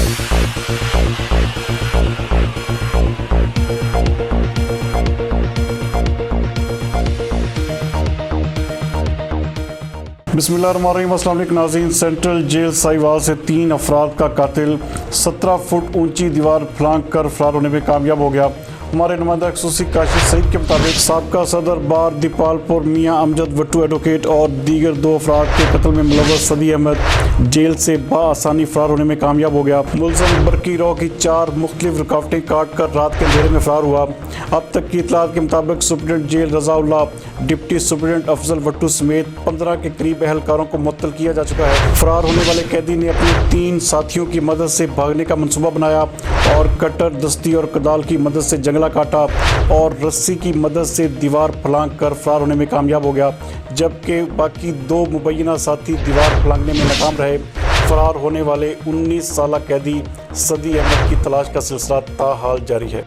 बिस्मिल्लाहिर्रहमानिर्रहीम। अस्सलाम वालेकुम नाज़रीन। सेंट्रल जेल साहिवाल से 3 अफराद का कातिल 17 फुट ऊंची दीवार फलांग कर फरार होने में कामयाब हो गया। हमारे नुमाइंदा एक्सूसी काशिफ सईद के मुताबिक साबका सदर बार दीपालपुर मियाँ अमजद वट्टू एडवोकेट और दीगर 2 अफराद के कत्ल में मुलव्वस सदी अहमद जेल से बाआसानी फरार होने में कामयाब हो गया। मुलज़म बरकी रॉ की 4 मुख्तलिफ रुकावटें काट कर रात के अंधेरे में फरार हुआ। अब तक की इतलात के मुताबिक superintendent jail Razaullah, deputy superintendent Afzal Wattoo समेत 15 के करीब एहलकारों को मुअत्तल किया जा चुका है। फरार होने वाले कैदी ने अपने 3 साथियों की मदद से भागने का मंसूबा बनाया और कटर, दस्ती और कदाल की मदद से जंगला काटा और रस्सी की मदद से दीवार फलांग कर फरार होने में कामयाब हो गया, जबकि बाकी 2 मुबैना साथी दीवार फलांगने में नाकाम रहे। फरार होने वाले 19 साला कैदी सदी अहमद की तलाश का सिलसिला ताहाल जारी है।